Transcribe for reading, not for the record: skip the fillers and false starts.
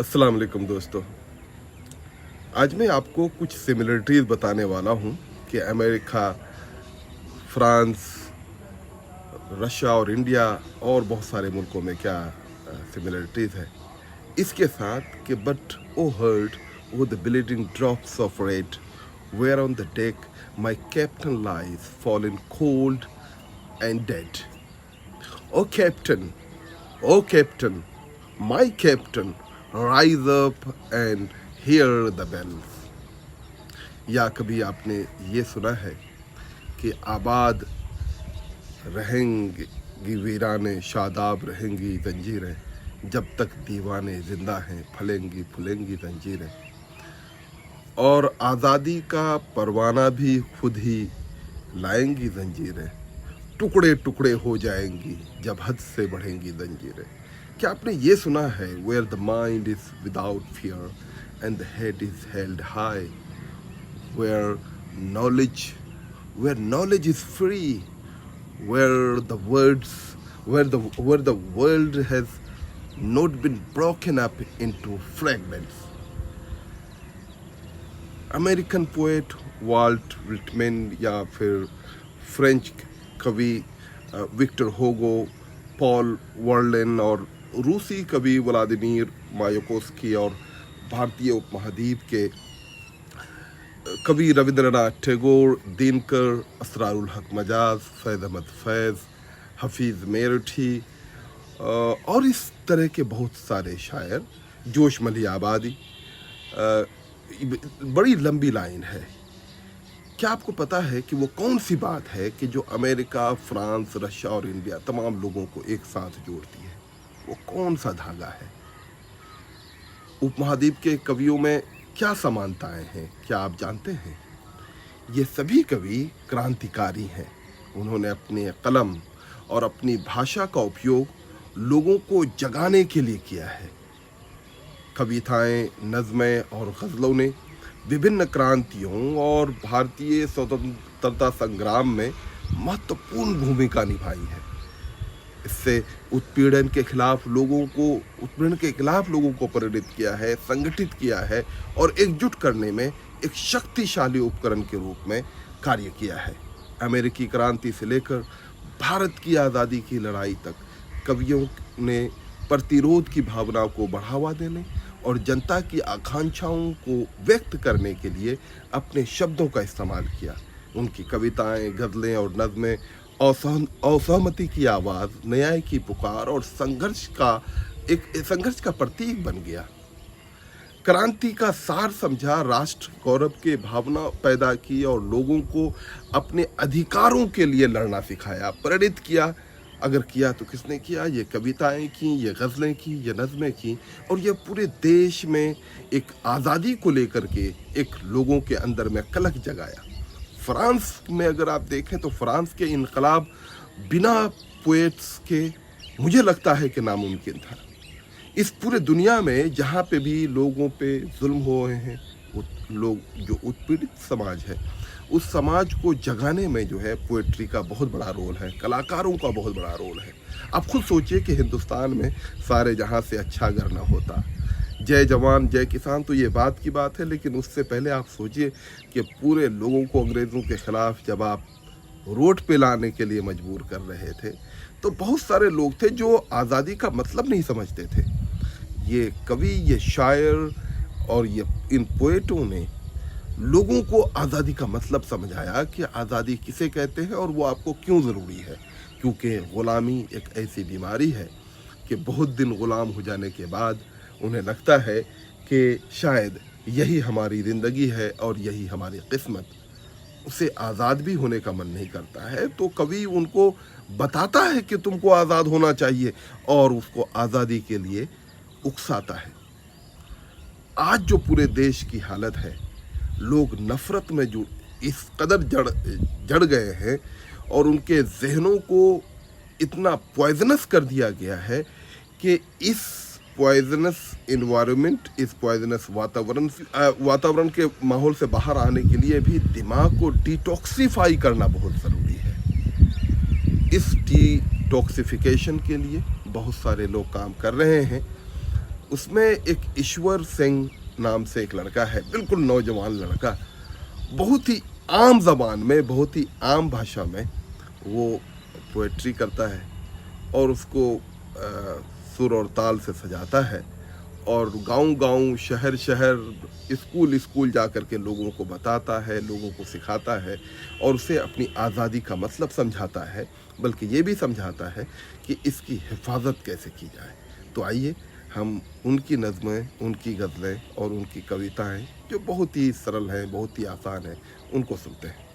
अस्सलाम वालेकुम दोस्तों। आज मैं आपको कुछ सिमिलरिटीज़ बताने वाला हूँ कि अमेरिका, फ्रांस, रशिया और इंडिया और बहुत सारे मुल्कों में क्या सिमिलरिटीज़ है। इसके साथ कि but O heard O the bleeding drops of red where on the deck my captain lies fallen cold and dead. O captain, O captain, my captain, rise up and hear the bells. या कभी आपने ये सुना है कि आबाद रहेंगी वीराने, शादाब रहेंगी जंजीरें, जब तक दीवाने जिंदा हैं फलेंगी फुलेंगी जंजीरें। और आज़ादी का परवाना भी खुद ही लाएंगी जंजीरें, टुकड़े टुकड़े हो जाएंगी जब हद से बढ़ेंगी जंजीरें। क्या आपने ये सुना है, where the mind is without fear and the head is held high, where knowledge is free, where the world has not been broken up into fragments. American poet Walt Whitman या फिर फ्रेंच कवि Victor होगो, Paul वर्लेन और रूसी कवि Vladimir मायाकोस्की और भारतीय उपमहाद्वीप के कवि रविंद्रनाथ टैगोर, दिनकर, असरारुल हक मजाज, फैज़ अहमद फैज़, हफीज़ मेरठी और इस तरह के बहुत सारे शायर, जोश मली आबादी, बड़ी लंबी लाइन है। क्या आपको पता है कि वो कौन सी बात है कि जो अमेरिका, फ्रांस, रशिया और इंडिया तमाम लोगों को एक साथ जोड़ती है? वो कौन सा धागा है? उपमहाद्वीप के कवियों में क्या समानताएं हैं, क्या आप जानते हैं? ये सभी कवि क्रांतिकारी हैं। उन्होंने अपने कलम और अपनी भाषा का उपयोग लोगों को जगाने के लिए किया है। कविताएं, नज़में और गज़लों ने विभिन्न क्रांतियों और भारतीय स्वतंत्रता संग्राम में महत्वपूर्ण भूमिका निभाई है। इससे उत्पीड़न के खिलाफ लोगों को प्रेरित किया है, संगठित किया है और एकजुट करने में एक शक्तिशाली उपकरण के रूप में कार्य किया है। अमेरिकी क्रांति से लेकर भारत की आज़ादी की लड़ाई तक कवियों ने प्रतिरोध की भावना को बढ़ावा देने और जनता की आकांक्षाओं को व्यक्त करने के लिए अपने शब्दों का इस्तेमाल किया। उनकी कविताएं, गज़लें और नज़में असहमति की आवाज़, न्याय की पुकार और संघर्ष का प्रतीक बन गया। क्रांति का सार समझा, राष्ट्र गौरव के भावना पैदा की और लोगों को अपने अधिकारों के लिए लड़ना सिखाया, प्रेरित किया। अगर किया तो किसने किया? ये कविताएं की, ये गज़लें की, ये नज़में की और ये पूरे देश में एक आज़ादी को लेकर के एक लोगों के अंदर में कलक जगाया। फ्रांस में अगर आप देखें तो फ्रांस के इनकलाब बिना पोएट्स के मुझे लगता है कि नामुमकिन था। इस पूरे दुनिया में जहाँ पे भी लोगों पे जुल्म हो रहे हैं, लोग जो उत्पीड़ित समाज है, उस समाज को जगाने में जो है पोएट्री का बहुत बड़ा रोल है, कलाकारों का बहुत बड़ा रोल है। आप खुद सोचिए कि हिंदुस्तान में सारे जहाँ से अच्छा अगर ना होता, जय जवान जय किसान तो ये बात की बात है, लेकिन उससे पहले आप सोचिए कि पूरे लोगों को अंग्रेज़ों के ख़िलाफ़ जब आप रोड पे लाने के लिए मजबूर कर रहे थे तो बहुत सारे लोग थे जो आज़ादी का मतलब नहीं समझते थे। ये कवि, ये शायर और ये इन पोएटों ने लोगों को आज़ादी का मतलब समझाया कि आज़ादी किसे कहते हैं और वो आपको क्यों ज़रूरी है। क्योंकि ग़ुलामी एक ऐसी बीमारी है कि बहुत दिन ग़ुलाम हो जाने के बाद उन्हें लगता है कि शायद यही हमारी ज़िंदगी है और यही हमारी किस्मत। उसे आज़ाद भी होने का मन नहीं करता है, तो कवि उनको बताता है कि तुमको आज़ाद होना चाहिए और उसको आज़ादी के लिए उकसाता है। आज जो पूरे देश की हालत है, लोग नफ़रत में जो इस कदर जड़ गए हैं और उनके जहनों को इतना पॉइजनस कर दिया गया है कि इस पॉइजनस इन्वायरमेंट, इस पॉइजनस वातावरण के माहौल से बाहर आने के लिए भी दिमाग को डिटॉक्सिफाई करना बहुत ज़रूरी है। इस डिटॉक्सिफिकेशन के लिए बहुत सारे लोग काम कर रहे हैं। उसमें एक ईश्वर सिंह नाम से एक लड़का है, बिल्कुल नौजवान लड़का, बहुत ही आम ज़बान में, बहुत ही आम भाषा में वो पोएट्री करता है और उसको सुर और ताल से सजाता है और गांव-गांव, शहर-शहर, स्कूल-स्कूल जा कर के लोगों को बताता है, लोगों को सिखाता है और उसे अपनी आज़ादी का मतलब समझाता है, बल्कि ये भी समझाता है कि इसकी हिफाज़त कैसे की जाए। तो आइए हम उनकी नज़्में, उनकी गज़लें और उनकी कविताएँ, जो बहुत ही सरल हैं, बहुत ही आसान हैं, उनको सुनते हैं।